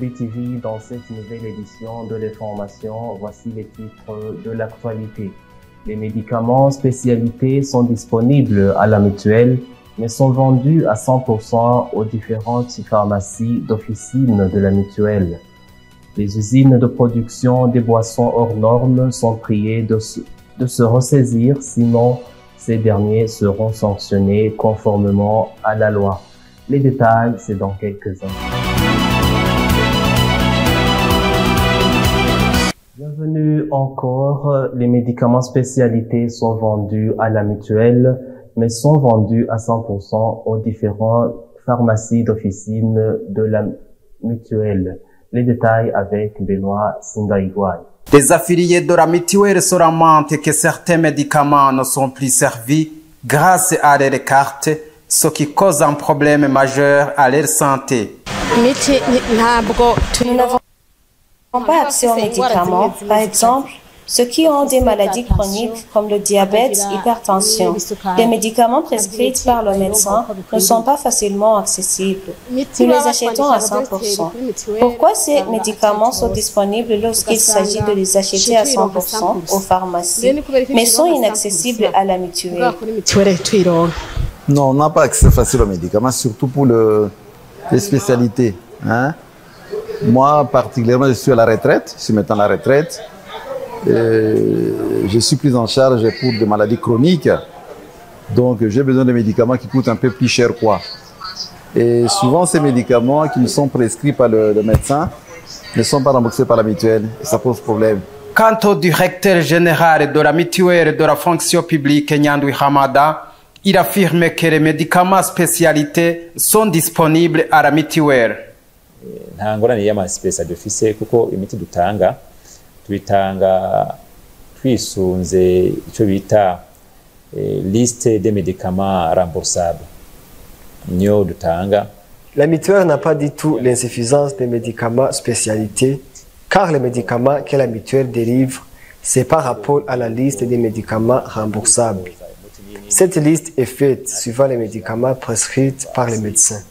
BTV dans cette nouvelle édition de l'information. Voici les titres de l'actualité. Les médicaments spécialités sont disponibles à la mutuelle, mais sont vendus à 100% aux différentes pharmacies d'officine de la mutuelle. Les usines de production des boissons hors normes sont priées de se ressaisir, sinon ces derniers seront sanctionnés conformément à la loi. Les détails, c'est dans quelques instants. Bienvenue encore. Les médicaments spécialités sont vendus à la mutuelle, mais sont vendus à 100% aux différentes pharmacies d'officine de la mutuelle. Les détails avec Benoît Sindaïgouaï. Les affiliés de la mutuelle se lamentent que certains médicaments ne sont plus servis grâce à leur carte, ce qui cause un problème majeur à leur santé. Nous n'avons pas accès aux médicaments. Par exemple, ceux qui ont des maladies chroniques comme le diabète, l'hypertension, les médicaments prescrits par le médecin ne sont pas facilement accessibles. Nous les achetons à 100%. Pourquoi ces médicaments sont disponibles lorsqu'il s'agit de les acheter à 100% aux pharmacies, mais sont inaccessibles à la mutuelle? Non, on n'a pas accès facile aux médicaments, surtout pour les spécialités. Moi, particulièrement, je suis à la retraite. Je suis maintenant à la retraite. Je suis pris en charge pour des maladies chroniques. Donc, j'ai besoin de médicaments qui coûtent un peu plus cher, quoi. Et souvent, ces médicaments qui nous sont prescrits par le médecin ne sont pas remboursés par la mutuelle. Et ça pose problème. Quant au directeur général de la mutuelle de la fonction publique, Nyandwi Hamada, il affirme que les médicaments spécialités sont disponibles à la mutuelle. Nta ngorane y'amasipesa dufise kuko imiti dutanga tuyitanga twisunze ico bita liste des médicaments remboursables niyo dutanga. La mutuelle n'a pas du tout l'insuffisance des médicaments spécialités car les médicaments que la mutuelle délivre c'est par rapport à la liste des médicaments remboursables. Cette liste est faite suivant les médicaments prescrits par les médecins.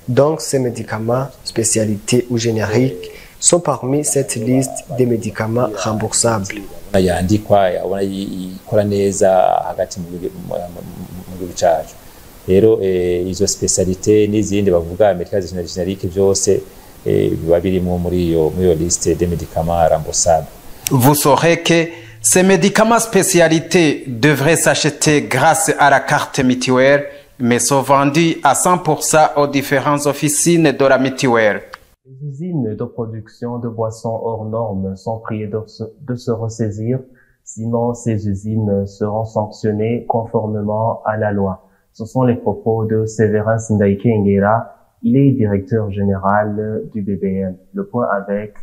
Donc, ces médicaments, spécialités ou génériques, sont parmi cette liste des médicaments remboursables. Yandikwa yabona ikora neza hagati mu gihugu cyacu. Rero izo spécialité n'izindi bavuga médicaments génériques byose biba birimo muri iyo liste des médicaments remboursables. Vous saurez que ces médicaments spécialités devraient s'acheter grâce à la carte mutuelle, mais sont vendus à 100% aux différentes officines de la mutuelle. Les usines de production de boissons hors normes sont priées de se ressaisir, sinon ces usines seront sanctionnées conformément à la loi. Ce sont les propos de Séverin Sindaïké Nguera. Il est directeur général du BBN. Le point avec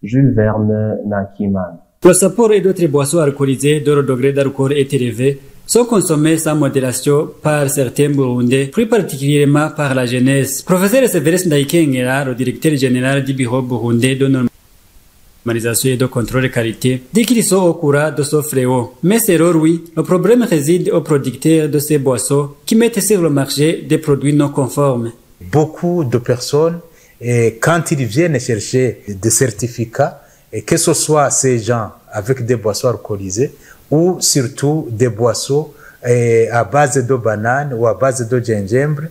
Jules Verne Nakiman. Le sapor et d'autres boissons alcoolisées dont le degré d'alcool est élevé sont consommés sans modération par certains Burundais, plus particulièrement par la jeunesse. Professeur Severus Ndaïké Nguera, le directeur général du bureau burundais de normalisation et de contrôle de qualité, dit qu'ils sont au courant de ce fléau. Mais selon lui, le problème réside aux producteurs de ces boissons qui mettent sur le marché des produits non conformes. Beaucoup de personnes, quand ils viennent chercher des certificats, et que ce soit ces gens avec des boissons alcoolisées ou surtout des boissons à base de bananes ou à base de gingembre,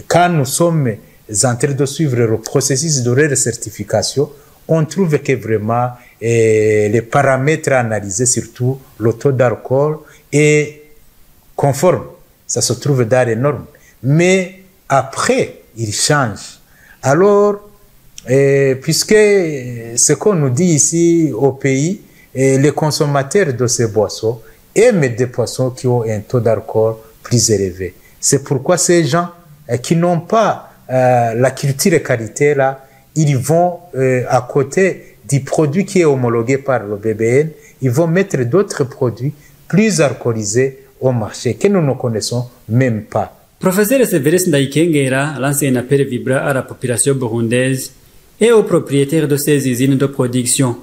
quand nous sommes en train de suivre le processus de leur certification, on trouve que vraiment les paramètres analysés, surtout le taux d'alcool, est conforme. Ça se trouve dans les normes. Mais après, il change. Alors, puisque ce qu'on nous dit ici au pays, les consommateurs de ces boissons aiment des boissons qui ont un taux d'alcool plus élevé. C'est pourquoi ces gens qui n'ont pas la culture et qualité là, ils vont à côté du produit qui est homologué par le BBN, ils vont mettre d'autres produits plus alcoolisés au marché que nous ne connaissons même pas. Professeur Severus Ndaïké Nguera lance un appel vibrant à la population burundaise et aux propriétaires de ces usines de production.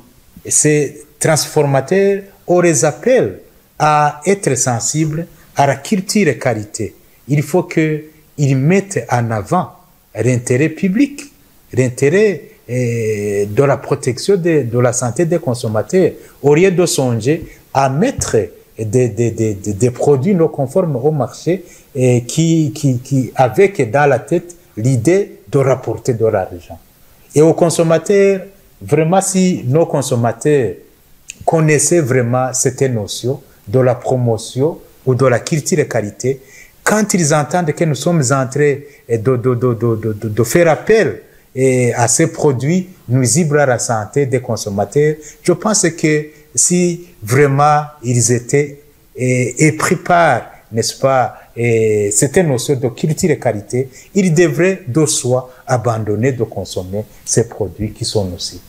Ces transformateurs, on les appelle à être sensibles à la culture et qualité. Il faut qu'ils mettent en avant l'intérêt public, l'intérêt de la protection de la santé des consommateurs, au lieu de songer à mettre des produits non conformes au marché et qui avec dans la tête l'idée de rapporter de l'argent. Et aux consommateurs, vraiment, si nos consommateurs connaissaient vraiment cette notion de la promotion ou de la culture de qualité, quand ils entendent que nous sommes en train de faire appel à ces produits nuisibles à la santé des consommateurs, je pense que si vraiment ils étaient pris par, n'est-ce pas, cette notion de culture de qualité, ils devraient de soi abandonner de consommer ces produits qui sont nocifs.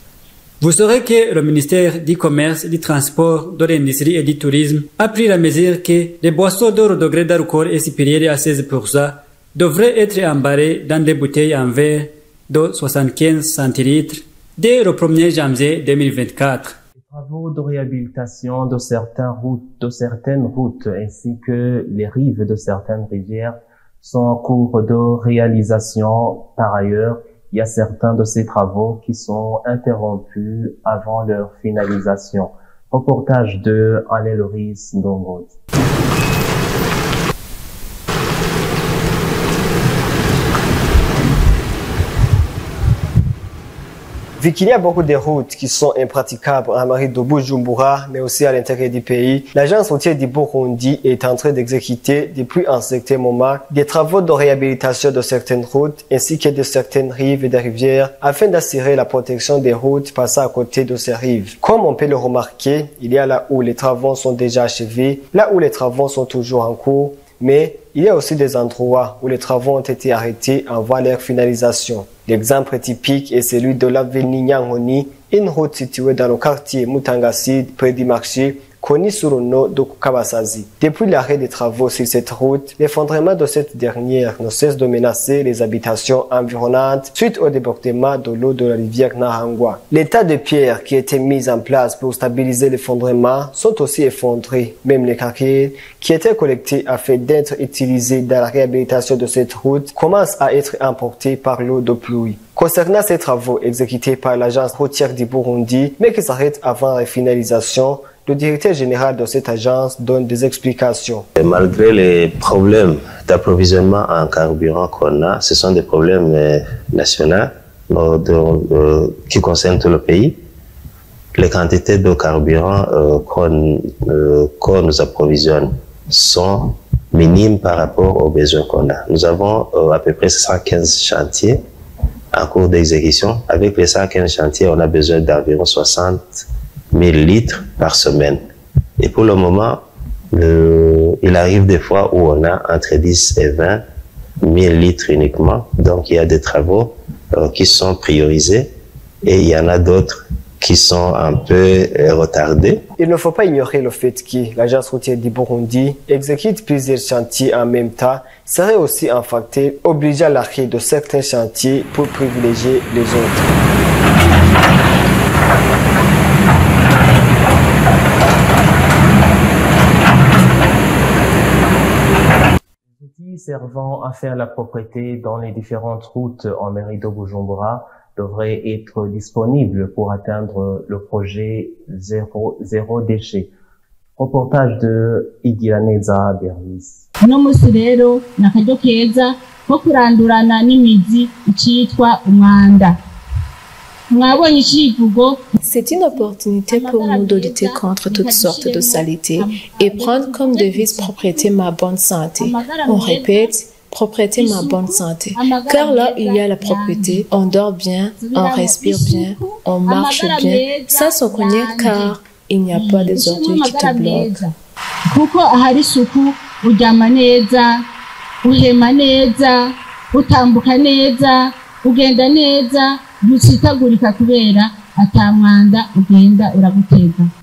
Vous saurez que le ministère du Commerce, du Transport, de l'Industrie et du Tourisme a pris la mesure que les boissons d'eau au degré d'alcool est supérieur à 16% devraient être emballées dans des bouteilles en verre de 75 centilitres dès le 1er janvier 2024. Les travaux de réhabilitation de certaines routes ainsi que les rives de certaines rivières sont en cours de réalisation. Par ailleurs, il y a certains de ces travaux qui sont interrompus avant leur finalisation. Reportage de Alain Loris Ndongo. Vu qu'il y a beaucoup de routes qui sont impraticables en mairie de Bujumbura, mais aussi à l'intérieur du pays, l'agence routière du Burundi est en train d'exécuter depuis un certain moment des travaux de réhabilitation de certaines routes ainsi que de certaines rives et des rivières afin d'assurer la protection des routes passant à côté de ces rives. Comme on peut le remarquer, il y a là où les travaux sont déjà achevés, là où les travaux sont toujours en cours, mais il y a aussi des endroits où les travaux ont été arrêtés avant leur finalisation. L'exemple typique est celui de l'avenue Nyangoni, une route située dans le quartier Mutangasid, près du marché, connu sous le nom de Kabasazi. Depuis l'arrêt des travaux sur cette route, l'effondrement de cette dernière ne cesse de menacer les habitations environnantes suite au débordement de l'eau de la rivière Nahangwa. Les tas de pierres qui étaient mis en place pour stabiliser l'effondrement sont aussi effondrés. Même les carrières qui étaient collectés afin d'être utilisés dans la réhabilitation de cette route commencent à être emportés par l'eau de pluie. Concernant ces travaux exécutés par l'agence routière du Burundi, mais qui s'arrêtent avant la finalisation, le directeur général de cette agence donne des explications. Et malgré les problèmes d'approvisionnement en carburant qu'on a, ce sont des problèmes nationaux qui concernent tout le pays. Les quantités de carburant qu'on nous approvisionne sont minimes par rapport aux besoins qu'on a. Nous avons à peu près 115 chantiers en cours d'exécution. Avec les 115 chantiers, on a besoin d'environ 60 000 litres par semaine. Et pour le moment, il arrive des fois où on a entre 10 et 20 000 litres uniquement. Donc il y a des travaux qui sont priorisés et il y en a d'autres qui sont un peu retardés. Il ne faut pas ignorer le fait que l'agence routière du Burundi exécute plusieurs chantiers en même temps, serait aussi un facteur obligeant l'arrêt de certains chantiers pour privilégier les autres. Servant à faire la propreté dans les différentes routes en mairie de Bujumbura devraient être disponibles pour atteindre le projet zéro déchet. Reportage de Igiraneza Bernis. Uno musi rero nakaryo keza ko kurandurana n'imizi icitwa umwanda. C'est une opportunité pour nous de lutter contre toutes sortes de saletés et prendre comme devise propreté ma bonne santé. On répète, propreté ma bonne santé. Car là, il y a la propreté, on dort bien, on respire bien, on marche bien, sans se connaître car il n'y a pas des ordures qui te bloquent. Kuko ahari isuku uryama neza, uhema neza, utambuka neza, ugenda neza.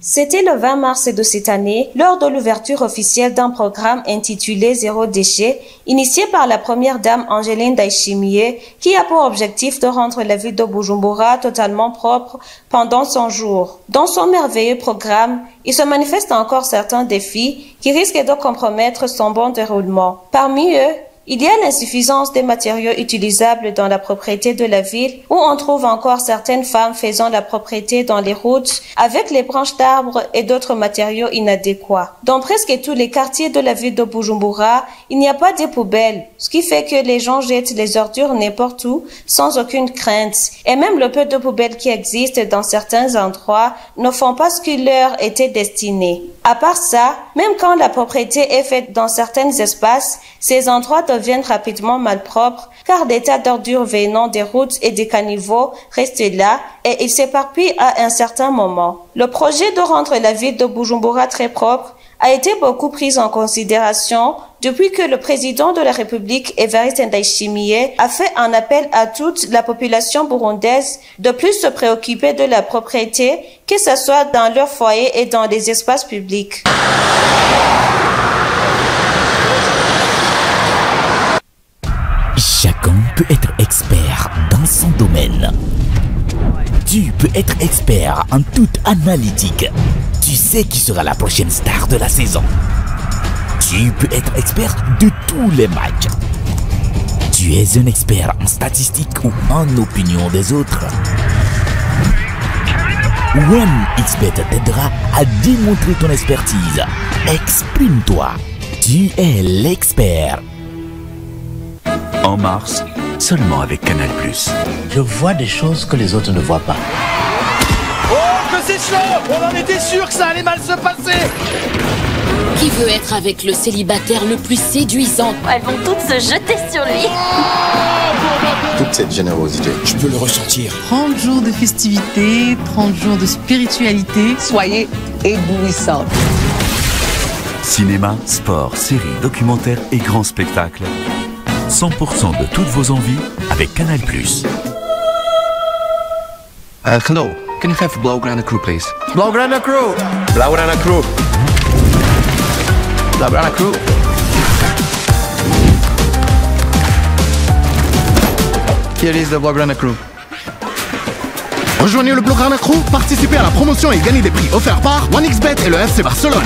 C'était le 20 mars de cette année, lors de l'ouverture officielle d'un programme intitulé Zéro déchet, initié par la première dame Angeline Ndayishimiye, qui a pour objectif de rendre la ville de Bujumbura totalement propre pendant 100 jours. Dans son merveilleux programme, il se manifeste encore certains défis qui risquent de compromettre son bon déroulement. Parmi eux, Il y a l'insuffisance des matériaux utilisables dans la propriété de la ville, où on trouve encore certaines femmes faisant la propriété dans les routes avec les branches d'arbres et d'autres matériaux inadéquats. Dans presque tous les quartiers de la ville de Bujumbura, il n'y a pas de poubelles, ce qui fait que les gens jettent les ordures n'importe où sans aucune crainte. Et même le peu de poubelles qui existent dans certains endroits ne font pas ce qui leur était destiné. À part ça, même quand la propriété est faite dans certains espaces, ces endroits deviennent rapidement malpropres car des tas d'ordures venant des routes et des caniveaux restent là et ils s'éparpillent à un certain moment. Le projet de rendre la ville de Bujumbura très propre a été beaucoup pris en considération depuis que le président de la République, Evariste Ndayishimiye, a fait un appel à toute la population burundaise de plus se préoccuper de la propriété, que ce soit dans leur foyer et dans les espaces publics. Chacun peut être expert dans son domaine. Tu peux être expert en toute analytique. Tu sais qui sera la prochaine star de la saison. Tu peux être expert de tous les matchs. Tu es un expert en statistiques ou en opinion des autres. OneXBet t'aidera à démontrer ton expertise. Exprime-toi. Tu es l'expert. En mars, seulement avec Canal+. Je vois des choses que les autres ne voient pas. Oh, que c'est chaud! On en était sûr que ça allait mal se passer! Qui veut être avec le célibataire le plus séduisant? Elles vont toutes se jeter sur lui. Toute cette générosité, je peux le ressentir. 30 jours de festivités, 30 jours de spiritualité. Soyez éblouissants. Cinéma, sport, séries, documentaires et grands spectacles. 100% de toutes vos envies avec Canal+. Hello, can you have Blaugrana Crew, please? Blaugrana Crew! Blaugrana Crew! Blaugrana Crew! Here is the Blaugrana Crew. Rejoignez le Blaugrana Crew, participez à la promotion et gagnez des prix offerts par OneXBet et le FC Barcelone.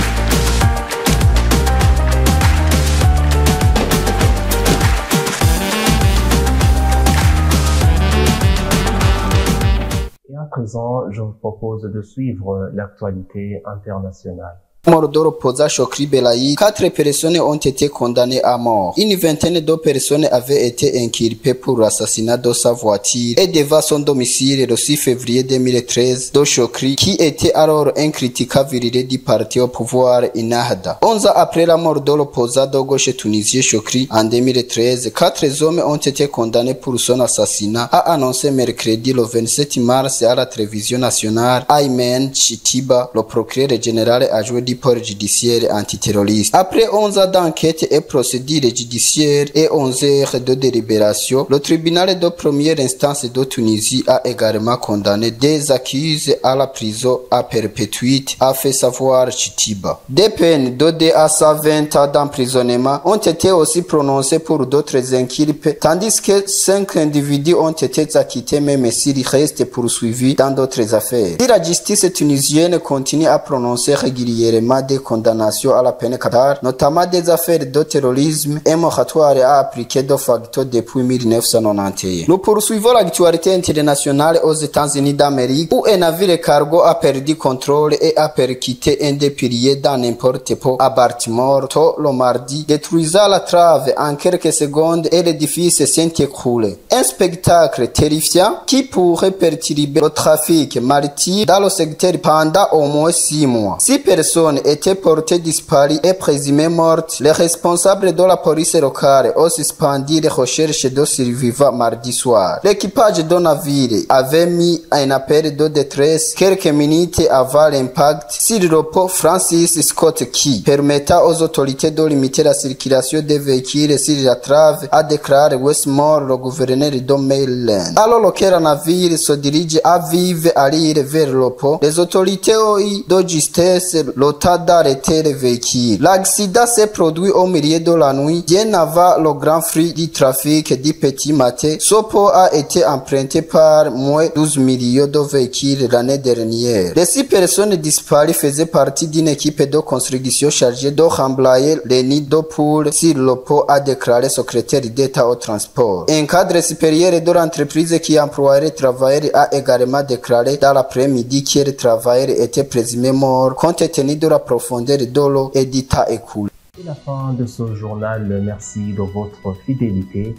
À présent, je vous propose de suivre l'actualité internationale. Mordoro Poza Chokri Belaï, 4 personnes ont été condamnées à mort. Une vingtaine de personnes avaient été inculpées pour l'assassinat de sa voiture et devant son domicile le 6 février 2013 de Chokri, qui était alors un critiquable viril du parti au pouvoir Ennahda. 11 ans après la mort de l'opposant de gauche tunisien Chokri en 2013, 4 hommes ont été condamnés pour son assassinat, a annoncé mercredi le 27 mars à la télévision nationale Aymen Chitiba, le procureur général adjoint du pôle judiciaire antiterroriste. Après 11 ans d'enquête et procédure judiciaire et 11 heures de délibération, le tribunal de première instance de Tunisie a également condamné des accusés à la prison à perpétuité, a fait savoir Chitiba. Des peines de 2 à 120 ans d'emprisonnement ont été aussi prononcées pour d'autres inculpés, tandis que 5 individus ont été acquittés même s'ils restent poursuivis dans d'autres affaires. Et la justice tunisienne continue à prononcer régulièrement des condamnations à la peine capitale, notamment des affaires de terrorisme et moratoire à appliquer de facto depuis 1991. Nous poursuivons l'actualité internationale aux États-Unis d'Amérique, où un navire cargo a perdu contrôle et a percuté un des piliers dans n'importe quoi à Baltimore tôt le mardi, détruisant la trave en quelques secondes et l'édifice s'est écroulé. Un spectacle terrifiant qui pourrait perturber le trafic maritime dans le secteur pendant au moins 6 mois. 6 personnes étaient portées disparues et présumées mortes. Les responsables de la police locale ont suspendu les recherches de survivants mardi soir. L'équipage du navire avait mis un appel de détresse quelques minutes avant l'impact sur le pont Francis Scott Key, permettant aux autorités de limiter la circulation des véhicules sur la trave, a déclaré Westmore, le gouverneur de Maryland. Alors que le navire se dirige à vive allure vers le pont, les autorités ont eu de justesse le tenta d'arrêter le véhicule. L'accident s'est produit au milieu de la nuit, bien avant le grand flux du trafic du petit matin. Ce pont a été emprunté par moins 12 millions de véhicules l'année dernière. Les 6 personnes disparues faisaient partie d'une équipe de construction chargée de remblayer les nids de poules sur le pont, a déclaré le secrétaire d'État au transport. Un cadre supérieur de l'entreprise qui employait les travailleurs a également déclaré dans l'après-midi que les travailleurs étaient présumés morts compte tenu de la profondeur de l'eau et du temps écoulé. C'est la fin de ce journal. Merci de votre fidélité.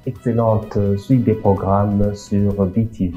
Excellente suite des programmes sur BTV.